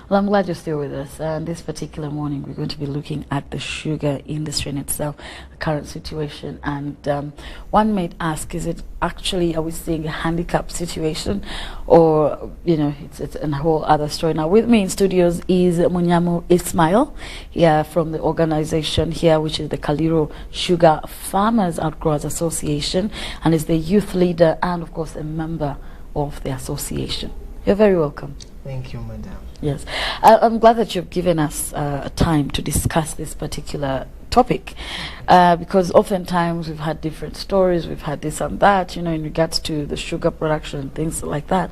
Well, I'm glad you're still with us. And this particular morning, we're going to be looking at the sugar industry in itself, the current situation. And one might ask, is it actually, are we seeing a handicap situation? Or, you know, it's a whole other story. Now, with me in studios is Munyamu Ismail, here from the organization here, which is the Kaliro Sugar Farmers Outgrowers Association, and is the youth leader and, of course, a member of the association. You're very welcome. Thank you, madam. Yes. I'm glad that you've given us time to discuss this particular topic, because oftentimes we've had different stories, we've had this and that, you know, in regards to the sugar production and things like that.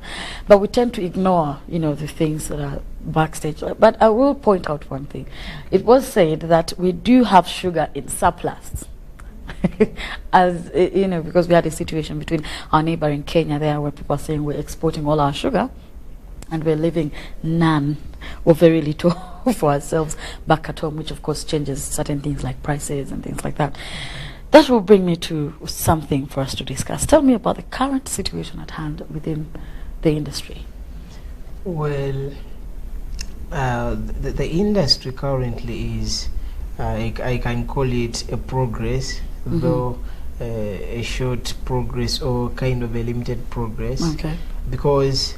But we tend to ignore, you know, the things that are backstage. But I will point out one thing. It was said that we do have sugar in surplus. As you know, because we had a situation between our neighbor in Kenya there where people are saying we're exporting all our sugar and we're leaving none or very little for ourselves back at home, which of course changes certain things like prices and things like that. That will bring me to something for us to discuss. Tell me about the current situation at hand within the industry. Well, the industry currently is, I can call it a progress, though a short progress or kind of a limited progress. Okay. Because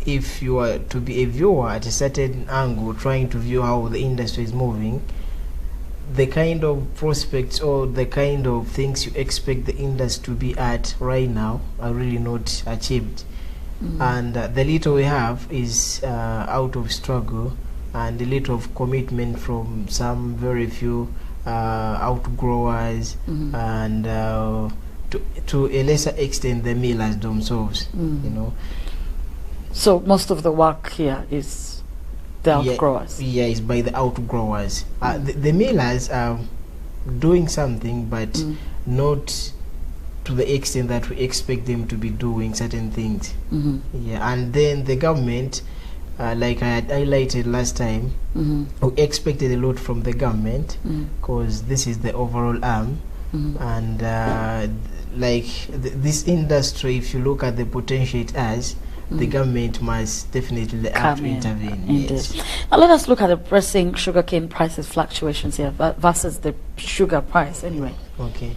if you are to be a viewer at a certain angle, trying to view how the industry is moving, the kind of prospects or the kind of things you expect the industry to be at right now are really not achieved. And the little we have is out of struggle and a little of commitment from some very few outgrowers and to a lesser extent the millers themselves, you know. So most of the work here is the outgrowers. Yeah, it's by the outgrowers. The millers are doing something, but not to the extent that we expect them to be doing certain things. Yeah, and then the government, like I had highlighted last time, we expected a lot from the government because this is the overall arm. And like this industry, if you look at the potential it has, the government must definitely have to intervene. Yes. Now let us look at the pressing sugarcane prices fluctuations here versus the sugar price anyway. Okay.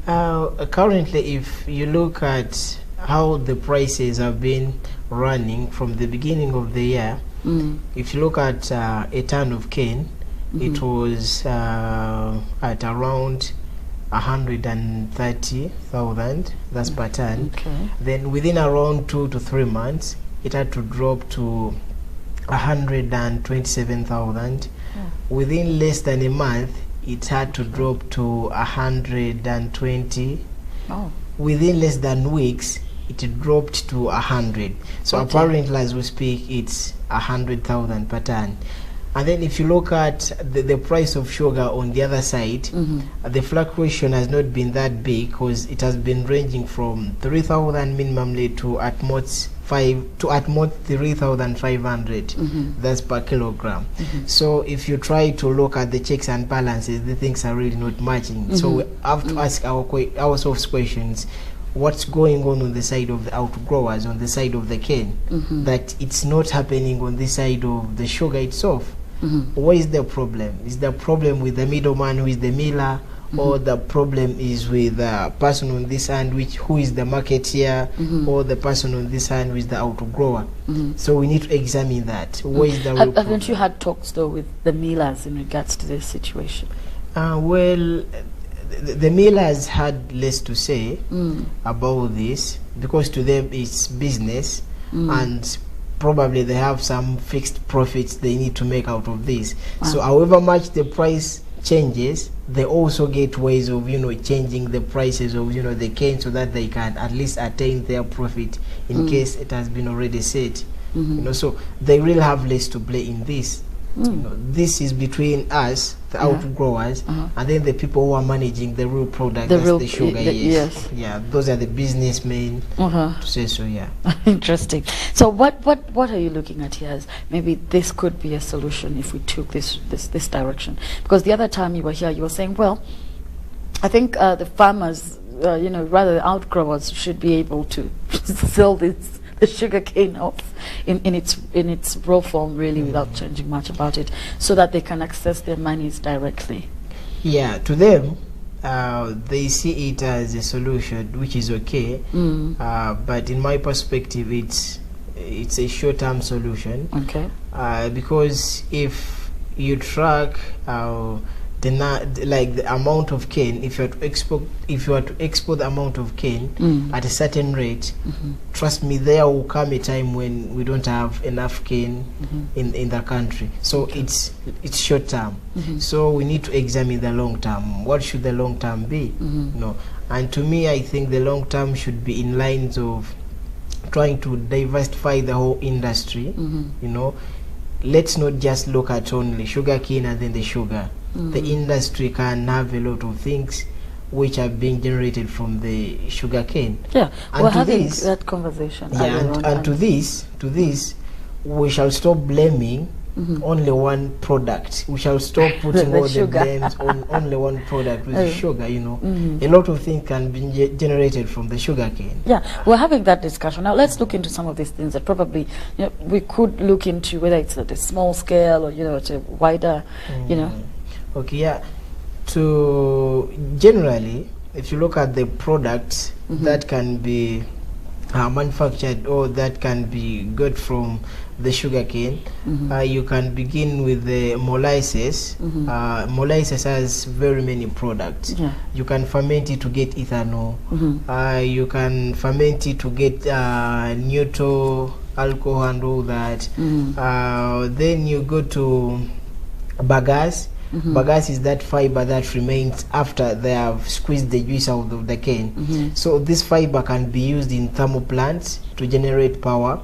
Currently, if you look at how the prices have been running from the beginning of the year, if you look at a ton of cane, it was at around 130,000, that's per ton. Okay. Then within around 2 to 3 months, it had to drop to 127,000. Within less than a month, it had to drop to 120. Within less than weeks, it dropped to 100. So apparently, as we speak, it's 100,000 per ton. And then if you look at the price of sugar on the other side, the fluctuation has not been that big because it has been ranging from 3,000 minimally to at most 3,500. That's per kilogram. So if you try to look at the checks and balances, the things are really not matching. So we have to ask ourselves questions. What's going on the side of the outgrowers, on the side of the cane, that it's not happening on the side of the sugar itself? What is the problem? Is the problem with the middleman who is the miller, or the problem is with the person on this hand who is the marketeer, or the person on this hand who is the outgrower? So we need to examine that. What is the real Haven't you had talks though with the millers in regards to this situation? Well, the millers had less to say about this because to them it's business, and probably they have some fixed profits they need to make out of this. So however much the price changes, they also get ways of, you know, changing the prices of, you know, the cane so that they can at least attain their profit in case it has been already set. You know, so they really have less to play in this. You know, this is between us, the outgrowers, and then the people who are managing the real product, the sugar. Yes. Yeah, those are the businessmen, to say so. Yeah. Interesting. So what are you looking at here as maybe this could be a solution if we took this direction? Because the other time you were here, you were saying, well, I think the farmers, you know, rather the outgrowers should be able to sell this the sugar cane off in its raw form, really, without changing much about it, so that they can access their monies directly. Yeah, to them, they see it as a solution, which is okay. But in my perspective, it's a short-term solution. Okay. Because if you track the amount of cane, if you are to export the amount of cane at a certain rate, trust me, there will come a time when we don't have enough cane in the country. So it's short term. So we need to examine the long term. What should the long term be? No, and to me, I think the long term should be in lines of trying to diversify the whole industry. You know, let's not just look at only sugarcane and then the sugar. The industry can have a lot of things which are being generated from the sugarcane. Yeah, and we're having that conversation. Yeah, and to this, we shall stop blaming only one product. We shall stop putting all the blames on only one product, which is sugar. You know, a lot of things can be generated from the sugarcane. Yeah, we're having that discussion. Now let's look into some of these things that probably, you know, we could look into, whether it's at a small scale or, you know, at a wider, you know. Okay, yeah. To generally, if you look at the products that can be manufactured or that can be got from the sugarcane, you can begin with the molasses. Molasses has very many products. You can ferment it to get ethanol. You can ferment it to get neutral alcohol and all that. Then you go to bagasse. Bagasse is that fiber that remains after they have squeezed the juice out of the cane. So this fiber can be used in thermal plants to generate power.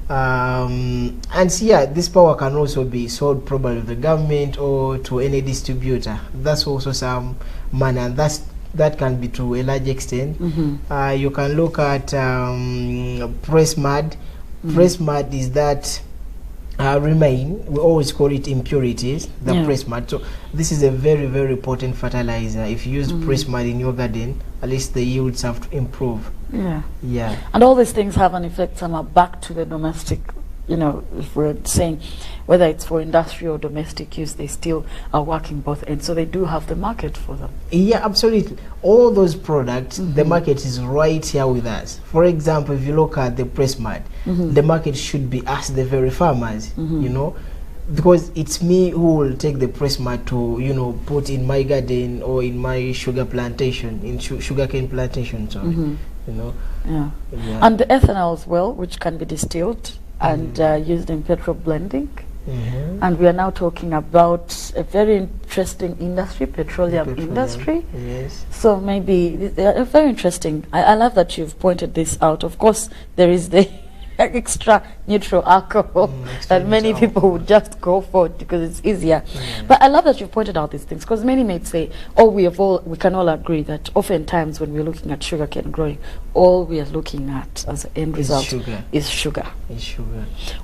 And so, yeah, this power can also be sold probably to the government or to any distributor. That's also some money, and that can be to a large extent. You can look at press mud. Press mud is that remain, we always call it impurities, the press mud. So this is a very, very potent fertilizer. If you use press mud in your garden, at least the yields have to improve. Yeah. And all these things have an effect somehow back to the domestic, you know, if we're saying whether it's for industrial or domestic use, they still are working both ends. So they do have the market for them. Yeah, absolutely. All those products, the market is right here with us. For example, if you look at the press mud, the market should be us, the very farmers, you know, because it's me who will take the press mud to, you know, put in my garden or in my sugar plantation, in sugarcane plantation, sorry, you know. And the ethanol as well, which can be distilled and used in petrol blending. And we are now talking about a very interesting industry, petroleum industry. So maybe very interesting. I love that you've pointed this out. Of course, there is the extra neutral alcohol that many people would just go for it because it's easier. But I love that you've pointed out these things, because many may say, we can all agree that oftentimes when we're looking at sugarcane growing, all we are looking at as an end result is sugar.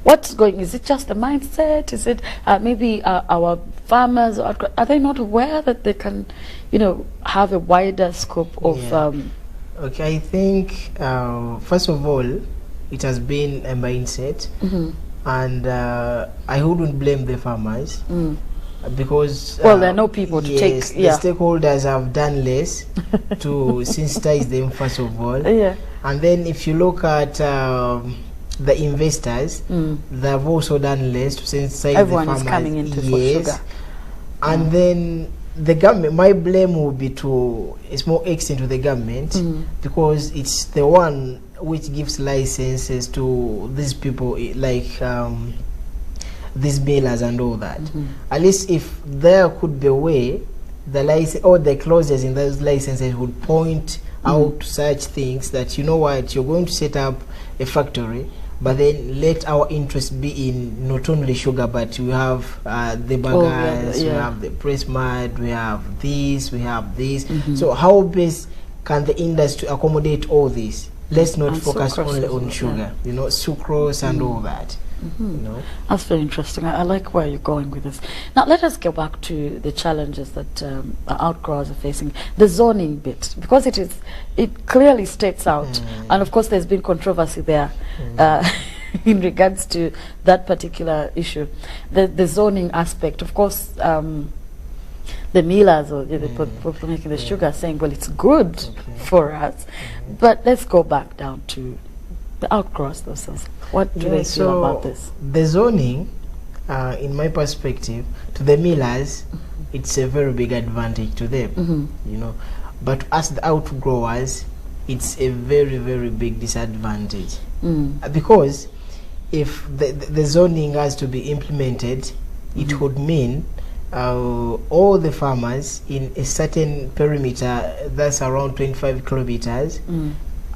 What's going? Is it just a mindset? Is it maybe our farmers are they not aware that they can, you know, have a wider scope of? Okay, I think first of all, it has been a mindset, and I wouldn't blame the farmers because there are no people to take. The stakeholders have done less to sensitize them first of all, and then if you look at the investors, they've also done less to sensitize everyone the farmers. Is coming into for sugar, and then the government, my blame will be to a small extent to the government, because it's the one which gives licenses to these people, like these millers and all that. At least if there could be a way, the license or the clauses in those licenses would point out such things that, you know what, you're going to set up a factory, but then let our interest be in not only sugar, but we have the bagasse, we have the press mud, we have this, we have this. So how best can the industry accommodate all this? Let's not And focus sucrose only as on well, sugar, you know, sucrose and all that. You know. That's very interesting. I like where you're going with this. Now, let us go back to the challenges that outgrowers are facing. The zoning bit, because it clearly states out, and of course there's been controversy there in regards to that particular issue. The zoning aspect, of course, the millers or the people making the sugar are saying, well, it's good for us. But let's go back down to the outgrowers themselves. What do they feel about this? The zoning, in my perspective, to the millers, it's a very big advantage to them, you know. But as the outgrowers, it's a very, very big disadvantage. Because if the zoning has to be implemented, it would mean all the farmers in a certain perimeter, that's around 25 kilometers,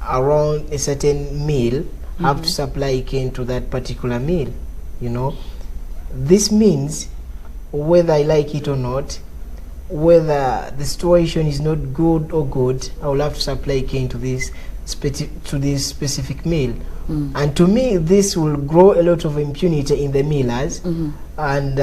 around a certain mill, have to supply cane to that particular mill, you know. This means, whether I like it or not, whether the situation is not good or good, I will have to supply cane to this specific mill. And to me, this will grow a lot of impunity in the millers, and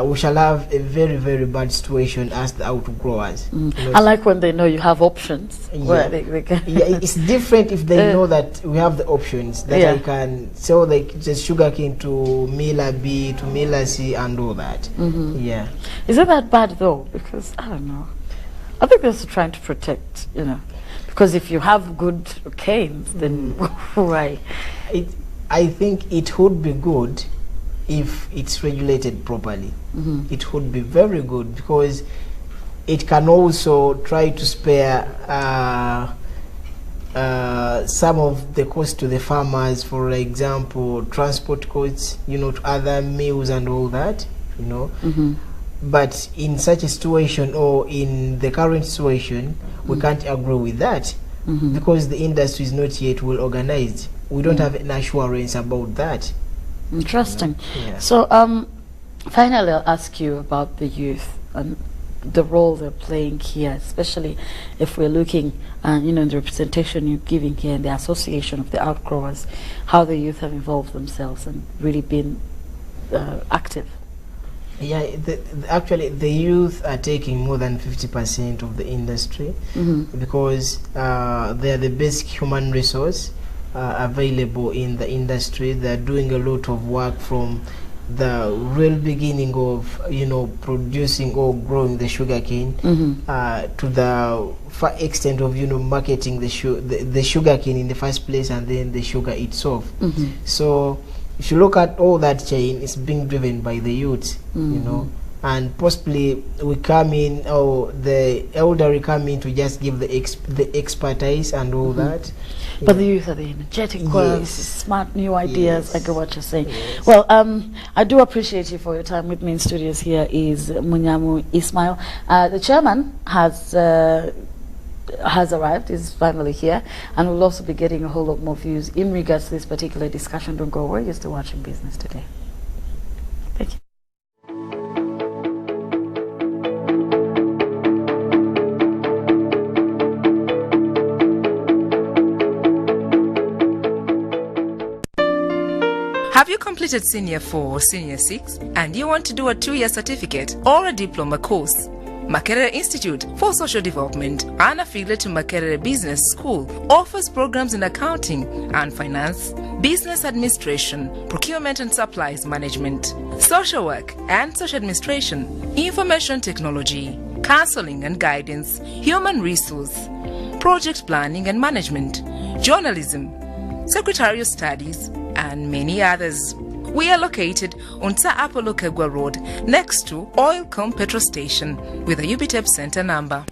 we shall have a very, very bad situation as the outgrowers. You know, I like when they know you have options. Where they can it's different if they know that we have the options, that I can sell the sugarcane to miller B, to miller C, and all that. Yeah. Is it that bad though? Because I don't know. I think they're trying to protect, you know. Because if you have good canes, then why? I think it would be good if it's regulated properly. It would be very good, because it can also try to spare some of the cost to the farmers, for example, transport costs, you know, to other mills and all that, you know. But in such a situation, or in the current situation, we can't agree with that, because the industry is not yet well organized. We don't have an assurance about that. Interesting. Yeah. So, finally, I'll ask you about the youth and the role they're playing here, especially if we're looking, you know, the representation you're giving here in the association of the outgrowers, how the youth have involved themselves and really been active. Yeah, actually the youth are taking more than 50% of the industry, because they are the basic human resource available in the industry. They are doing a lot of work from the real beginning of, you know, producing or growing the sugarcane to the far extent of, you know, marketing the sugarcane in the first place, and then the sugar itself. So if you look at all that chain, it's being driven by the youth, you know, and possibly we come in, or the elderly come in to just give the expertise and all that. But the youth are the energetic ones, smart new ideas. I get what you're saying. Well, I do appreciate you for your time with me in studios. Here is Munyamu Ismail. The chairman has arrived, is finally here, and we'll also be getting a whole lot more views in regards to this particular discussion. Don't go away, you're still watching Business Today. Thank you. Have you completed Senior 4 or Senior 6 and you want to do a 2-year certificate or a diploma course? Makerere Institute for Social Development, an affiliate to Makerere Business School, offers programs in accounting and finance, business administration, procurement and supplies management, social work and social administration, information technology, counseling and guidance, human resource, project planning and management, journalism, secretarial studies, and many others. We are located on Sa Apollo Kegwa Road, next to Oilcom Petrol Station, with a UBTEP Center number.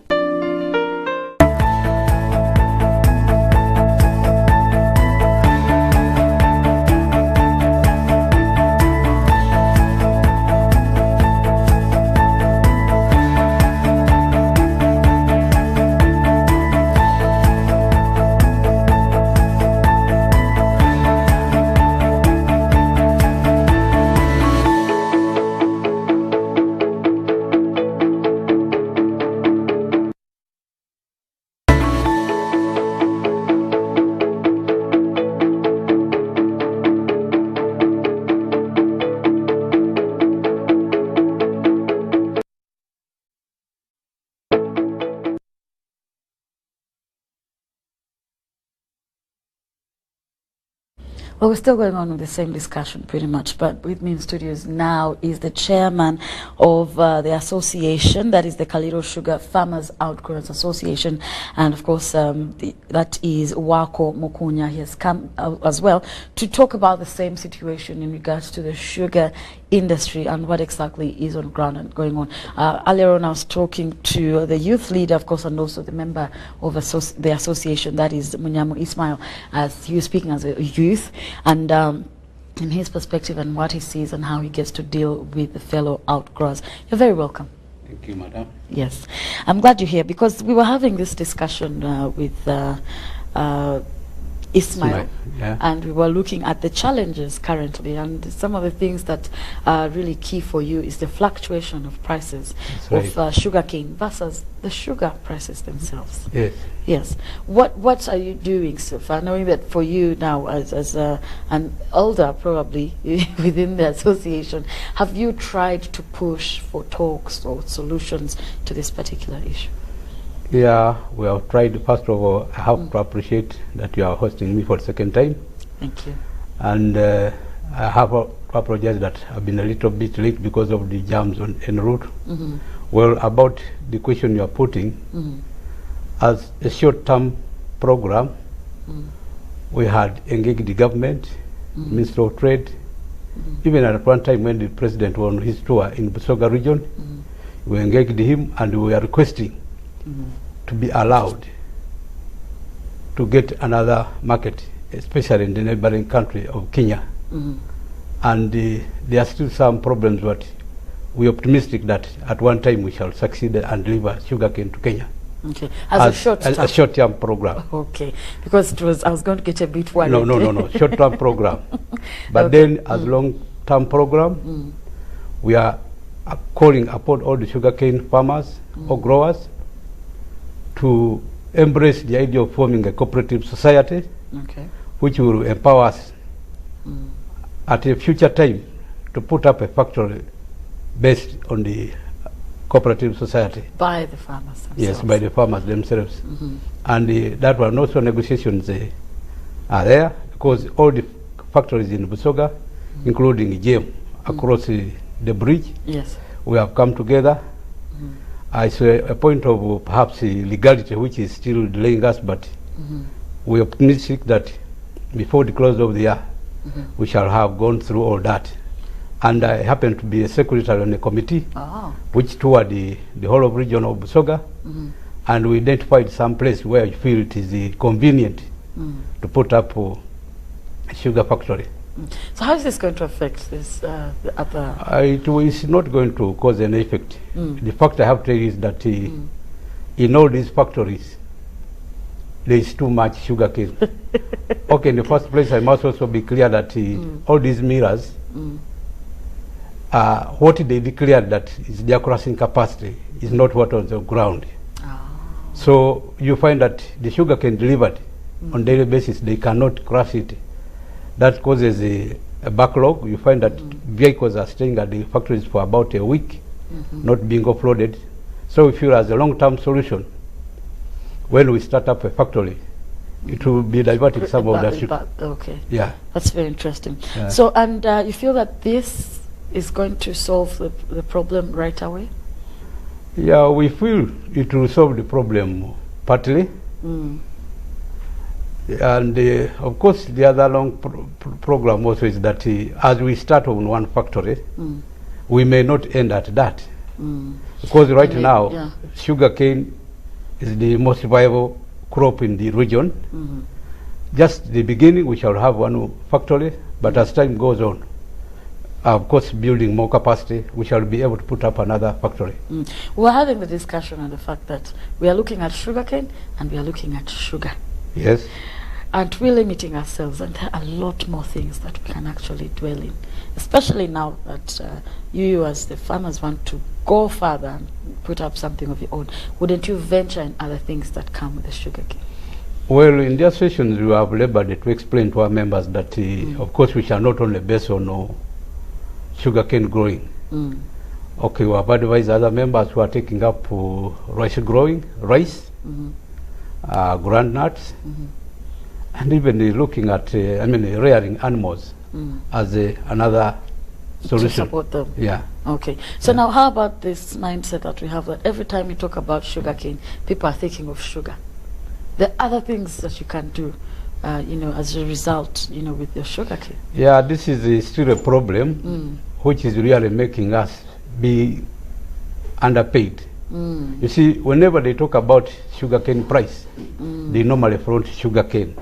Well, we're still going on with the same discussion pretty much, but with me in studios now is the chairman of the association, that is the Kaliro Sugar Farmers Outgrowers Association, and of course that is Wako Mukunya. He has come as well to talk about the same situation in regards to the sugar industry and what exactly is on ground and going on. Earlier on I was talking to the youth leader, of course, and also the member of the association, that is Munyamu Ismail, as he was speaking as a youth, and in his perspective and what he sees and how he gets to deal with the fellow outgrowers. You're very welcome. Thank you, madam. Yes, I'm glad you're here because we were having this discussion with Ismail, yeah. and we were looking at the challenges currently, and some of the things that are really key for you is the fluctuation of prices of sugarcane versus the sugar prices themselves. Yes. Yes. What are you doing so far, knowing that for you now as an elder probably within the association, have you tried to push for talks or solutions to this particular issue? Yeah, we have tried. First of all, I have to appreciate that you are hosting me for the second time. Thank you. And I have to apologize that I've been a little bit late because of the jams en route. Mm-hmm. Well, about the question you are putting, Mm-hmm. as a short-term program, Mm-hmm. we had engaged the government, Mm-hmm. Minister of Trade, Mm-hmm. even at one time when the president was on his tour in Busoga region, Mm-hmm. we engaged him and we are requesting Mm-hmm. to be allowed to get another market, especially in the neighboring country of Kenya. Mm-hmm. And there are still some problems, but we are optimistic that at one time we shall succeed and deliver sugarcane to Kenya. Okay. As a short-term program. Okay. Because I was going to get a bit worried. No. Short-term program. But okay. Then as long-term program, we are calling upon all the sugarcane farmers or growers to embrace the idea of forming a cooperative society, okay, which will empower us at a future time to put up a factory based on the cooperative society. By the farmers themselves. Yes, by the farmers themselves. Mm-hmm. And that one also negotiations are there, because all the factories in Busoga, including GM, across the bridge, yes, we have come together. It's a point of perhaps legality which is still delaying us, but we are optimistic that before the close of the year we shall have gone through all that. And I happen to be a secretary on a committee which toured the whole of region of Busoga, and we identified some place where we feel it is convenient to put up a sugar factory. So how is this going to affect this the other? It is not going to cause any effect. The fact I have to tell you is that in all these factories there is too much sugar cane. Okay, in the first place I must also be clear that all these millers, what they declared that is their crushing capacity is not what was on the ground. So you find that the sugar cane delivered on daily basis, they cannot crush it. That causes a backlog. You find that vehicles are staying at the factories for about a week, not being offloaded. So we feel as a long-term solution, when we start up a factory, it will be diverting some of that sugar. Okay. Yeah. That's very interesting. Yeah. So, and you feel that this is going to solve the problem right away? Yeah, we feel it will solve the problem partly. And of course, the other long program also is that as we start on one factory, we may not end at that. Because right now, sugarcane is the most viable crop in the region. Just the beginning, we shall have one factory, but as time goes on, of course, building more capacity, we shall be able to put up another factory. We're having the discussion on the fact that we are looking at sugarcane and we are looking at sugar. Yes. And we're limiting ourselves, and there are a lot more things that we can actually dwell in, especially now that you as the farmers want to go further and put up something of your own. Wouldn't you venture in other things that come with the sugarcane? Well, in their sessions we have labored to explain to our members that of course we shall not only base on sugarcane growing. Okay, we have advised other members who are taking up rice growing, groundnuts, and even looking at, rearing animals as another solution. To support them. Yeah. Okay. So now how about this mindset that we have that every time you talk about sugarcane, people are thinking of sugar? There are other things that you can do, as a result, with your sugarcane. Yeah, this is still a problem, which is really making us be underpaid. You see, whenever they talk about sugarcane price, they normally front sugarcane,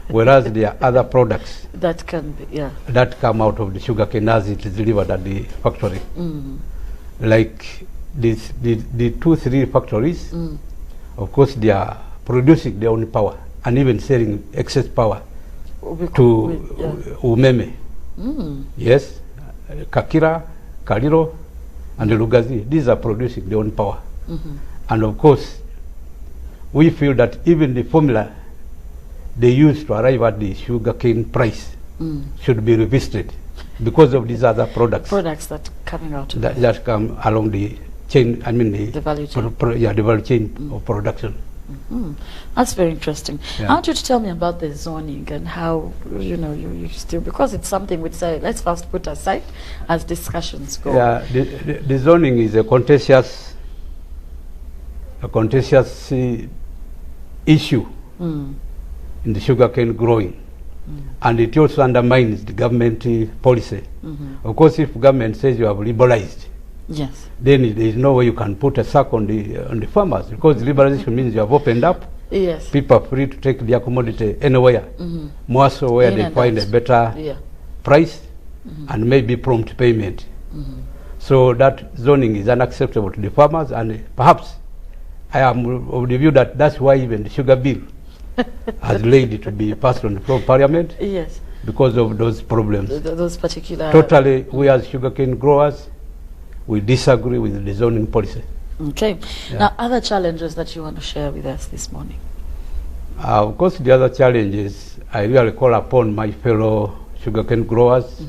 whereas there are other products that can be, that come out of the sugarcane as it is delivered at the factory. Like the 2-3 factories, of course, they are producing their own power and even selling excess power to Umeme. Yes, Kakira, Kaliro, and Lugazi. These are producing their own power. And of course, we feel that even the formula they use to arrive at the sugarcane price should be revisited because of these other products. Products that coming out that come along the chain. The value chain. The value chain of production. That's very interesting. I want you to tell me about the zoning and how you still, because it's something which let's first put aside as discussions go. Yeah, the zoning is a contentious issue in the sugarcane growing, and it also undermines the government policy. Of course, if government says you have liberalized, yes, then there is no way you can put a sack on the farmers, because liberalization means you have opened up. Yes, people are free to take their commodity anywhere, more so where they find a better price and maybe prompt payment. So that zoning is unacceptable to the farmers, and perhaps I am of the view that that's why even the sugar bill has laid to be passed on from Parliament. Yes, because of those problems. Those particular. Totally, we as sugarcane growers, we disagree with the zoning policy. Okay. Now, other challenges that you want to share with us this morning? Of course, the other challenges, I really call upon my fellow sugarcane growers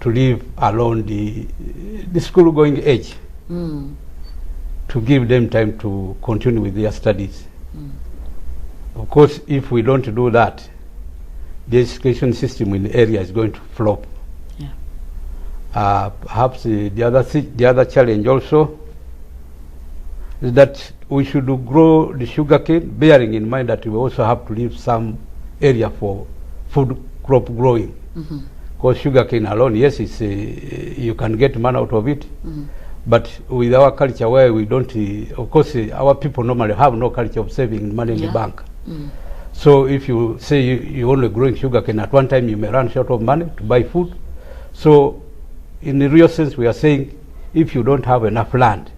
to leave alone the school-going age, to give them time to continue with their studies. Of course, if we don't do that, the education system in the area is going to flop. Perhaps the other challenge also is that we should grow the sugarcane, bearing in mind that we also have to leave some area for food crop growing. Because sugarcane alone, yes, it's you can get money out of it, but with our culture where we don't, of course, our people normally have no culture of saving money in the bank. So if you say you only growing sugarcane, at one time you may run short of money to buy food. So in the real sense, we are saying, if you don't have enough land,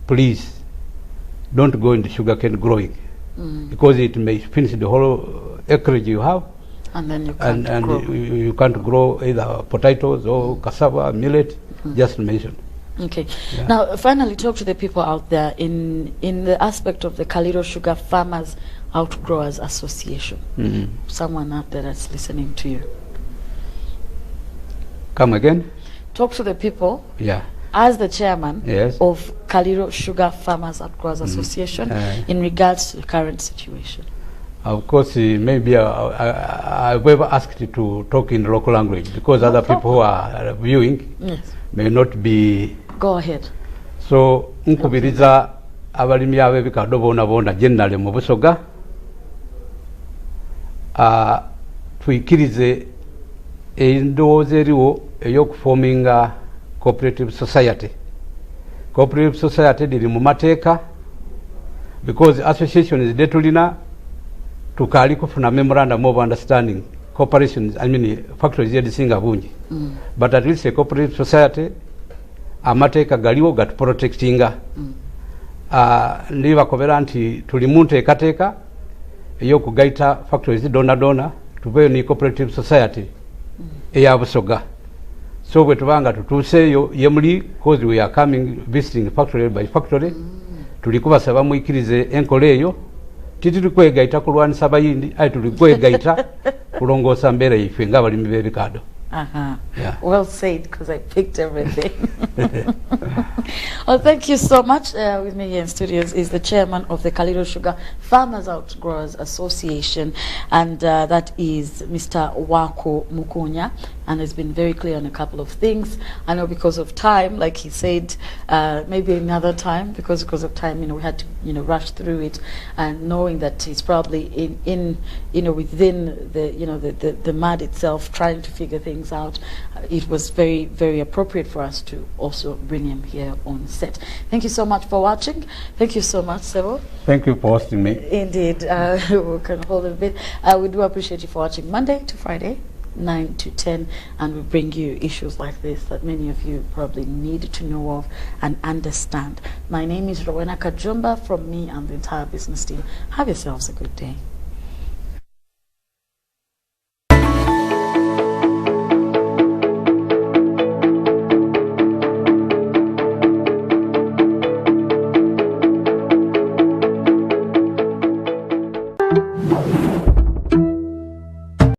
please don't go into sugarcane growing, because it may finish the whole acreage you have, and then you can't grow. You can't grow either potatoes or cassava, millet, just mention. Okay. Now, finally, talk to the people out there in the aspect of the Kaliro Sugar Farmers Outgrowers Association. Someone out there that's listening to you. Come again? Talk to the people. As the chairman of Kaliro Sugar Farmers Outgrowers Association in regards to the current situation. Of course, maybe I've ever asked you to talk in local language, because other people who are viewing may not be. Go ahead. So, nkubiriza abalimi ab'ebikado boona generally mu Busoga, tuikirize endowooza eriwo ey'okuforminga cooperative society. Cooperative society diri mu mateeka, because associations detulina tukali kufuna memorandum of understanding corporations, factories edisinga bungi, but at least a cooperative society amateeka galiwo gatu protectinga. Ndibakobera nti tuli mu nteekateeka ey'okugaita factories dona tuveeyo ni cooperative society eya Busoga. So bwe tubanga tutuuseeyo yemuli, because we are coming visiting factory by factory, tuli kubasaba muyikirize enkola eyo, tituli kwegaita kulwanisa bayindi, ayi tuli kwegaita kulongoosa mbeera yaife ng'abalimi b'ebikado. Yeah. Well said, because I picked everything. Well, thank you so much. With me here in studios is the chairman of the Kaliro Sugar Farmers Outgrowers Association, and that is Mr. Wako Mukunya, and has been very clear on a couple of things. I know because of time, like he said, maybe another time, because of time, we had to, rush through it, and knowing that it's probably in within the mud itself, trying to figure things out. It was very, very appropriate for us to also bring him here on set. Thank you so much for watching. Thank you so much, Sebo. Thank you for hosting me. Indeed. We can hold it a bit. We do appreciate you for watching Monday to Friday, 9 to 10, and we bring you issues like this that many of you probably need to know of and understand. My name is Rowena Kajumba. From me and the entire business team, have yourselves a good day.